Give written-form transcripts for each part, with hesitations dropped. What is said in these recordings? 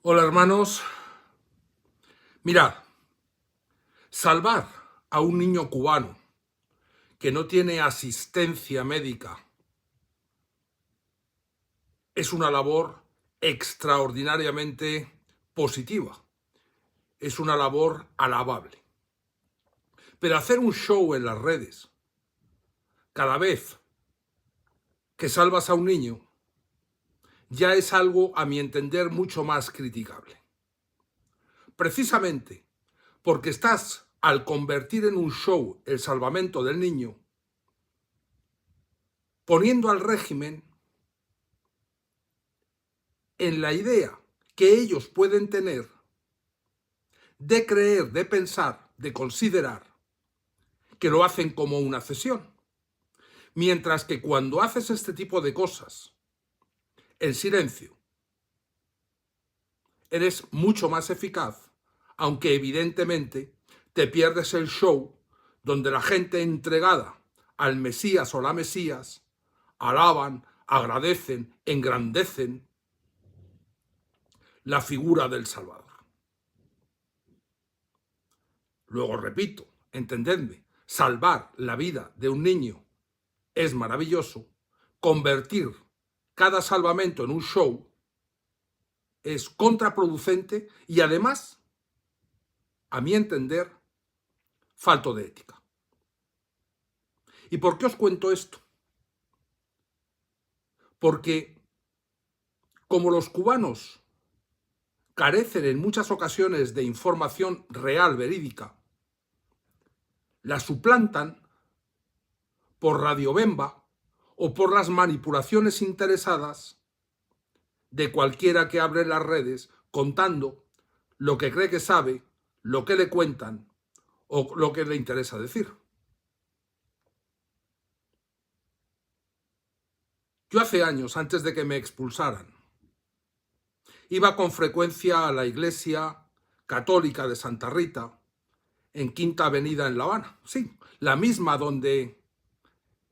Hola hermanos, mirad, salvar a un niño cubano que no tiene asistencia médica es una labor extraordinariamente positiva, es una labor alabable. Pero hacer un show en las redes cada vez que salvas a un niño ya es algo, a mi entender, mucho más criticable. Precisamente porque estás, al convertir en un show el salvamento del niño, poniendo al régimen en la idea que ellos pueden tener de creer, de pensar, de considerar que lo hacen como una cesión. Mientras que cuando haces este tipo de cosas en silencio, eres mucho más eficaz, aunque evidentemente te pierdes el show donde la gente entregada al Mesías o la Mesías alaban, agradecen, engrandecen la figura del Salvador. Luego repito, entendedme, salvar la vida de un niño es maravilloso. Convertir cada salvamento en un show es contraproducente y además, a mi entender, falto de ética. ¿Y por qué os cuento esto? Porque como los cubanos carecen en muchas ocasiones de información real, verídica, la suplantan por radiobemba o por las manipulaciones interesadas de cualquiera que abre las redes contando lo que cree que sabe, lo que le cuentan o lo que le interesa decir. Yo hace años, antes de que me expulsaran, iba con frecuencia a la iglesia católica de Santa Rita, en Quinta Avenida en La Habana. Sí, la misma donde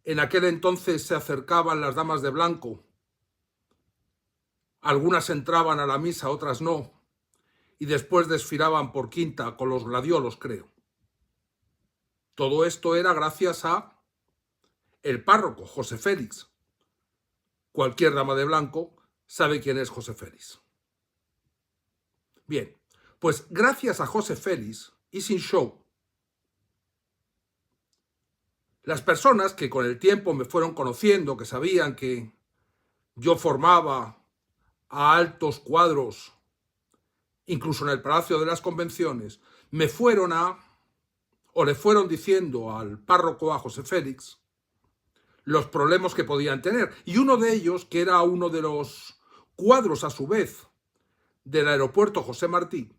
en aquel entonces se acercaban las damas de blanco. Algunas entraban a la misa, otras no, y después desfilaban por Quinta con los gladiolos, creo. Todo esto era gracias a el párroco, José Félix. Cualquier dama de blanco sabe quién es José Félix. Bien, pues gracias a José Félix y sin show, las personas que con el tiempo me fueron conociendo, que sabían que yo formaba a altos cuadros, incluso en el Palacio de las Convenciones, me fueron o le fueron diciendo al párroco, a José Félix, los problemas que podían tener. Y uno de ellos, que era uno de los cuadros a su vez del aeropuerto José Martí,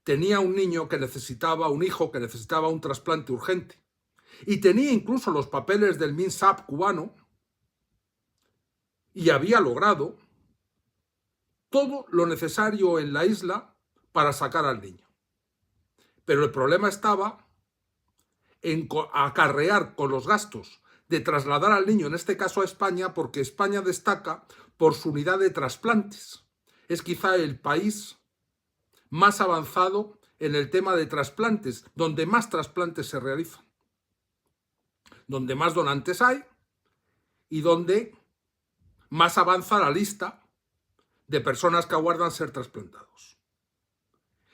tenía un niño que necesitaba, un hijo que necesitaba un trasplante urgente. Y tenía incluso los papeles del MINSAP cubano y había logrado todo lo necesario en la isla para sacar al niño. Pero el problema estaba en acarrear con los gastos de trasladar al niño, en este caso a España, porque España destaca por su unidad de trasplantes. Es quizá el país más avanzado en el tema de trasplantes, donde más trasplantes se realizan, donde más donantes hay y donde más avanza la lista de personas que aguardan ser trasplantados.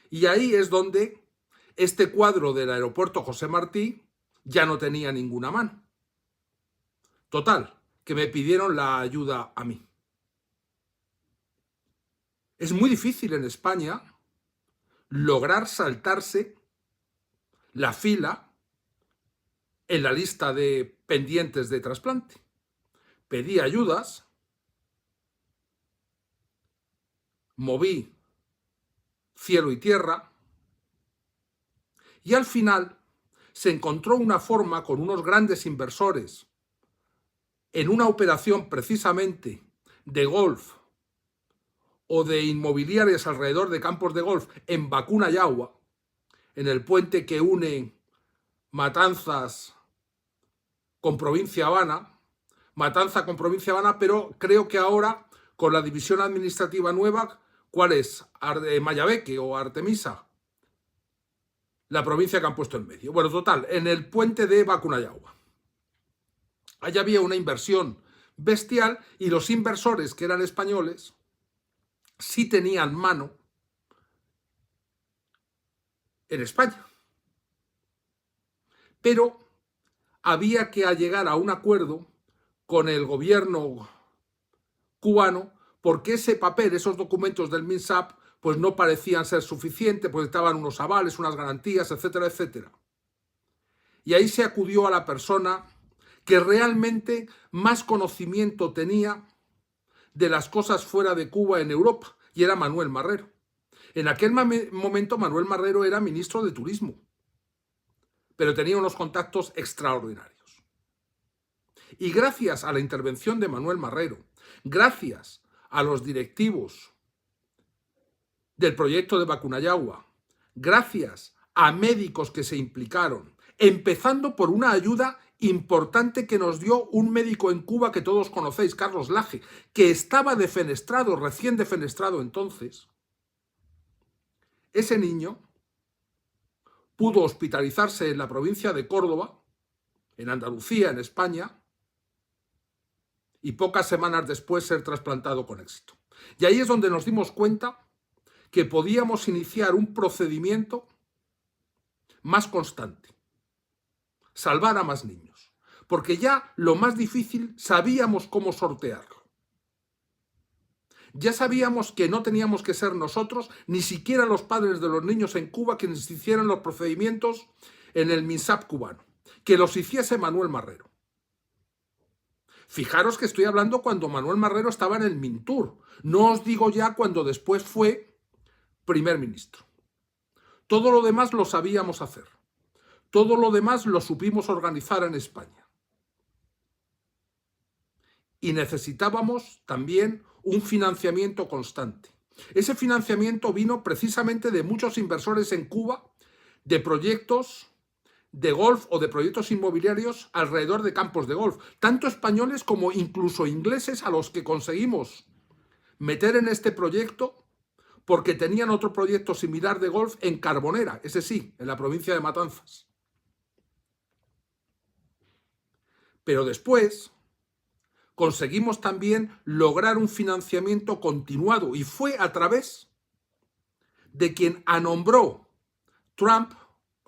Y ahí es donde este cuadro del aeropuerto José Martí ya no tenía ninguna mano. Total, que me pidieron la ayuda a mí. Es muy difícil en España lograr saltarse la fila en la lista de pendientes de trasplante. Pedí ayudas, moví cielo y tierra, y al final se encontró una forma con unos grandes inversores en una operación precisamente de golf o de inmobiliarias alrededor de campos de golf en Bacuna y Agua, en el puente que une Matanzas con Provincia Habana, Matanza con Provincia Habana, pero creo que ahora con la división administrativa nueva ¿Cuál es? Mayabeque o Artemisa, la provincia que han puesto en medio. Bueno, total, en el puente de Bacunayagua. Allá había una inversión bestial y los inversores, que eran españoles, sí tenían mano en España. Pero había que llegar a un acuerdo con el gobierno cubano, porque ese papel, esos documentos del MINSAP, pues no parecían ser suficientes, pues estaban unos avales, unas garantías, etcétera, etcétera. Y ahí se acudió a la persona que realmente más conocimiento tenía de las cosas fuera de Cuba en Europa, y era Manuel Marrero. En aquel momento Manuel Marrero era ministro de Turismo, pero tenía unos contactos extraordinarios. Y gracias a la intervención de Manuel Marrero, gracias a los directivos del proyecto de Bacunayagua, gracias a médicos que se implicaron, empezando por una ayuda importante que nos dio un médico en Cuba que todos conocéis, Carlos Laje, que estaba defenestrado, recién defenestrado entonces. Ese niño pudo hospitalizarse en la provincia de Córdoba, en Andalucía, en España, y pocas semanas después ser trasplantado con éxito. Y ahí es donde nos dimos cuenta que podíamos iniciar un procedimiento más constante, salvar a más niños, porque ya lo más difícil sabíamos cómo sortearlo. Ya sabíamos que no teníamos que ser nosotros, ni siquiera los padres de los niños en Cuba, quienes hicieran los procedimientos en el MINSAP cubano, que los hiciese Manuel Marrero. Fijaros que estoy hablando cuando Manuel Marrero estaba en el Mintur, no os digo ya cuando después fue primer ministro. Todo lo demás lo sabíamos hacer, todo lo demás lo supimos organizar en España. Y necesitábamos también un financiamiento constante. Ese financiamiento vino precisamente de muchos inversores en Cuba, de proyectos de golf o de proyectos inmobiliarios alrededor de campos de golf, tanto españoles como incluso ingleses, a los que conseguimos meter en este proyecto porque tenían otro proyecto similar de golf en Carbonera, ese sí, en la provincia de Matanzas. Pero después conseguimos también lograr un financiamiento continuado, y fue a través de quien nombró Trump,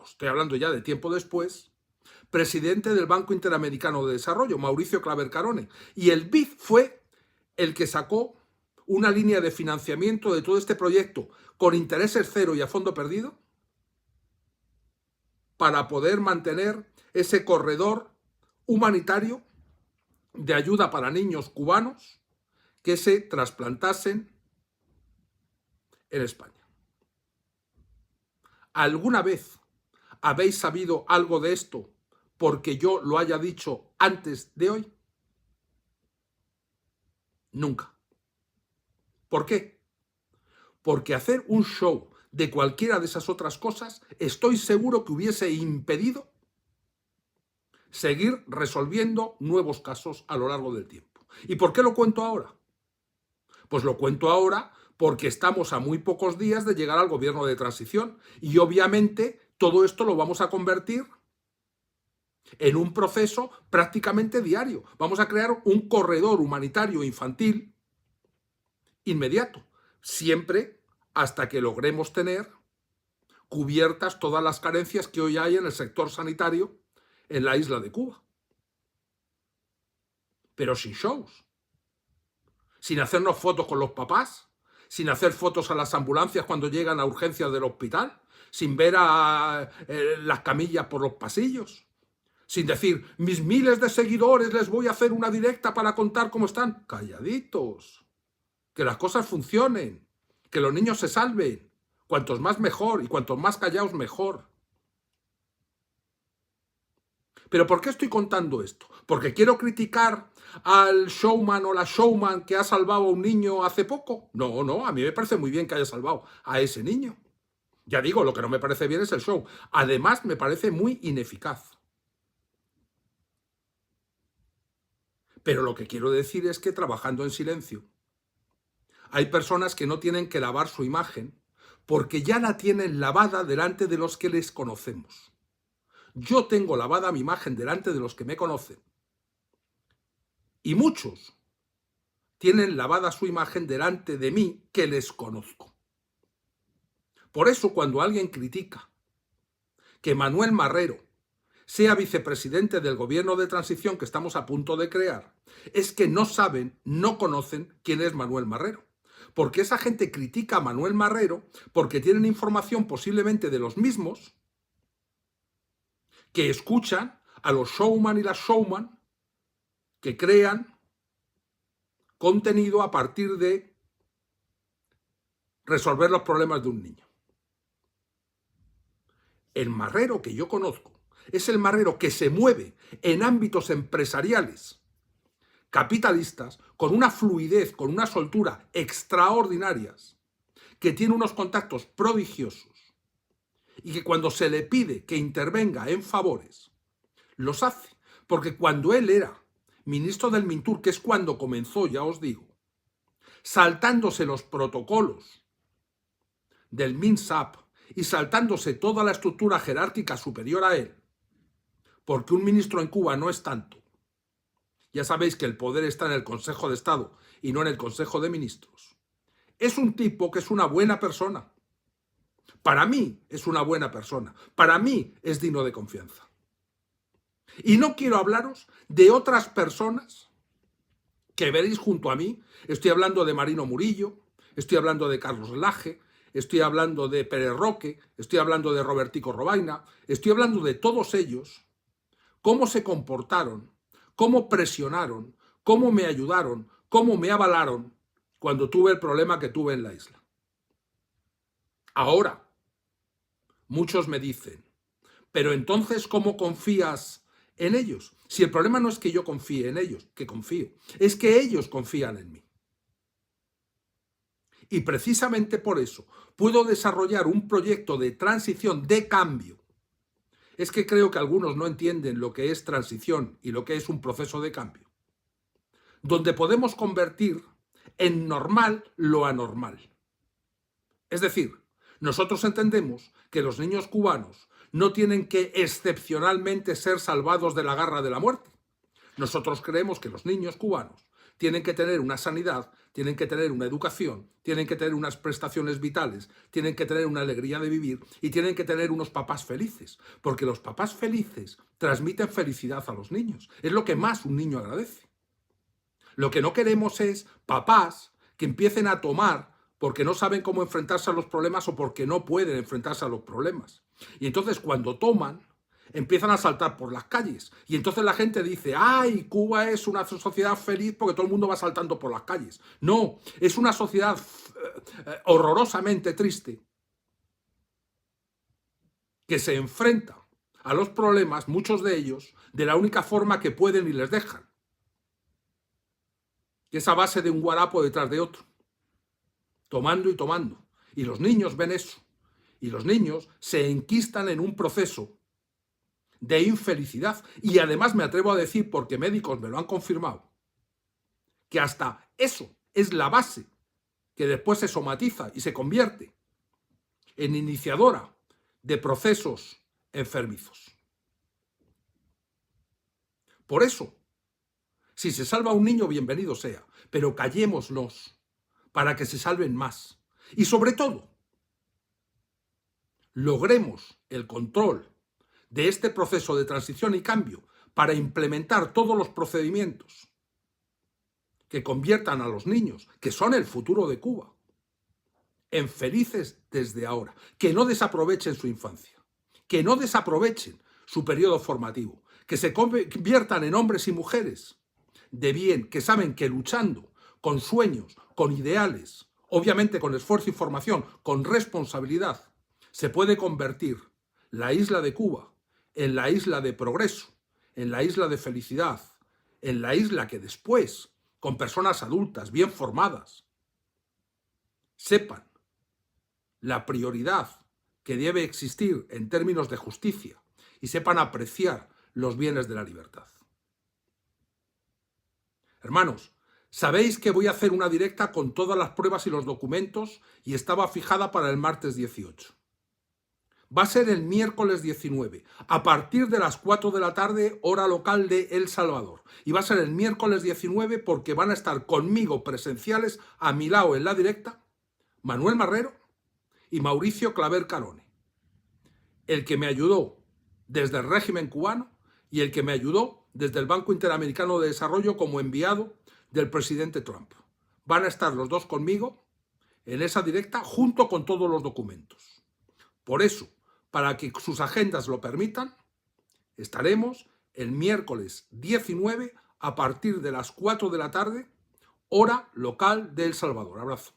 estoy hablando ya de tiempo después, presidente del Banco Interamericano de Desarrollo, Mauricio Claver Carone. Y el BID fue el que sacó una línea de financiamiento de todo este proyecto con intereses cero y a fondo perdido para poder mantener ese corredor humanitario de ayuda para niños cubanos que se trasplantasen en España. ¿Alguna vez habéis sabido algo de esto porque yo lo haya dicho antes de hoy? Nunca. ¿Por qué? Porque hacer un show de cualquiera de esas otras cosas, estoy seguro que hubiese impedido seguir resolviendo nuevos casos a lo largo del tiempo. ¿Y por qué lo cuento ahora? Pues lo cuento ahora porque estamos a muy pocos días de llegar al gobierno de transición y obviamente todo esto lo vamos a convertir en un proceso prácticamente diario. Vamos a crear un corredor humanitario infantil inmediato, siempre hasta que logremos tener cubiertas todas las carencias que hoy hay en el sector sanitario en la isla de Cuba. Pero sin shows, sin hacernos fotos con los papás, sin hacer fotos a las ambulancias cuando llegan a urgencias del hospital, sin ver a las camillas por los pasillos, sin decir, mis miles de seguidores les voy a hacer una directa para contar cómo están. Calladitos, que las cosas funcionen, que los niños se salven, cuantos más mejor y cuantos más callados mejor. ¿Pero por qué estoy contando esto? ¿Porque quiero criticar al showman o la showman que ha salvado a un niño hace poco? No, no, a mí me parece muy bien que haya salvado a ese niño. Ya digo, lo que no me parece bien es el show. Además, me parece muy ineficaz. Pero lo que quiero decir es que trabajando en silencio, Hay personas que no tienen que lavar su imagen porque ya la tienen lavada delante de los que les conocemos. Yo tengo lavada mi imagen delante de los que me conocen. Y muchos tienen lavada su imagen delante de mí que les conozco. Por eso cuando alguien critica que Manuel Marrero sea vicepresidente del gobierno de transición que estamos a punto de crear, es que no saben, no conocen quién es Manuel Marrero. Porque esa gente critica a Manuel Marrero porque tienen información posiblemente de los mismos que escuchan a los showman y las showman que crean contenido a partir de resolver los problemas de un niño. El marrero que yo conozco es el marrero que se mueve en ámbitos empresariales capitalistas con una fluidez, con una soltura extraordinarias, que tiene unos contactos prodigiosos y que cuando se le pide que intervenga en favores, los hace. Porque cuando él era ministro del Mintur, que es cuando comenzó, ya os digo, saltándose los protocolos del MINSAP y saltándose toda la estructura jerárquica superior a él, porque un ministro en Cuba no es tanto. Ya sabéis que el poder está en el Consejo de Estado y no en el Consejo de Ministros. Es un tipo que es una buena persona. Para mí es una buena persona. Para mí es digno de confianza. Y no quiero hablaros de otras personas que veréis junto a mí. Estoy hablando de Marino Murillo, estoy hablando de Carlos Laje, estoy hablando de Pérez Roque, estoy hablando de Robertico Robaina, estoy hablando de todos ellos, cómo se comportaron, cómo presionaron, cómo me ayudaron, cómo me avalaron cuando tuve el problema que tuve en la isla. Ahora, muchos me dicen, pero entonces, ¿cómo confías en ellos? Si el problema no es que yo confíe en ellos, que confío, es que ellos confían en mí. Y precisamente por eso puedo desarrollar un proyecto de transición, de cambio. Es que creo que algunos no entienden lo que es transición y lo que es un proceso de cambio, donde podemos convertir en normal lo anormal. Es decir, nosotros entendemos que los niños cubanos no tienen que excepcionalmente ser salvados de la garra de la muerte. Nosotros creemos que los niños cubanos tienen que tener una sanidad, tienen que tener una educación, tienen que tener unas prestaciones vitales, tienen que tener una alegría de vivir y tienen que tener unos papás felices, porque los papás felices transmiten felicidad a los niños. Es lo que más un niño agradece. Lo que no queremos es papás que empiecen a tomar porque no saben cómo enfrentarse a los problemas o porque no pueden enfrentarse a los problemas. Y entonces cuando toman, empiezan a saltar por las calles. Y entonces la gente dice, ¡ay, Cuba es una sociedad feliz porque todo el mundo va saltando por las calles! No, es una sociedad horrorosamente triste que se enfrenta a los problemas, muchos de ellos, de la única forma que pueden y les dejan, que es a base de un guarapo detrás de otro, tomando y tomando. Y los niños ven eso. Y los niños se enquistan en un proceso de infelicidad. Y además me atrevo a decir, porque médicos me lo han confirmado, que hasta eso es la base que después se somatiza y se convierte en iniciadora de procesos enfermizos. Por eso, si se salva a un niño, bienvenido sea, pero callémoslos para que se salven más. Y sobre todo, logremos el control de este proceso de transición y cambio para implementar todos los procedimientos que conviertan a los niños, que son el futuro de Cuba, en felices desde ahora, que no desaprovechen su infancia, que no desaprovechen su periodo formativo, que se conviertan en hombres y mujeres de bien, que saben que luchando con sueños, con ideales, obviamente con esfuerzo y formación, con responsabilidad, se puede convertir la isla de Cuba en la isla de progreso, en la isla de felicidad, en la isla que después, con personas adultas, bien formadas, sepan la prioridad que debe existir en términos de justicia y sepan apreciar los bienes de la libertad. Hermanos, Sabéis que voy a hacer una directa con todas las pruebas y los documentos y estaba fijada para el martes 18. Va a ser el miércoles 19, a partir de las 4 de la tarde, hora local de El Salvador. Y va a ser el miércoles 19 porque van a estar conmigo presenciales, a mi lado en la directa, Manuel Marrero y Mauricio Claver Carone. El que me ayudó desde el régimen cubano y el que me ayudó desde el Banco Interamericano de Desarrollo como enviado del presidente Trump. Van a estar los dos conmigo en esa directa junto con todos los documentos. Por eso, para que sus agendas lo permitan, estaremos el miércoles 19 a partir de las 4 de la tarde, hora local de El Salvador. Abrazo.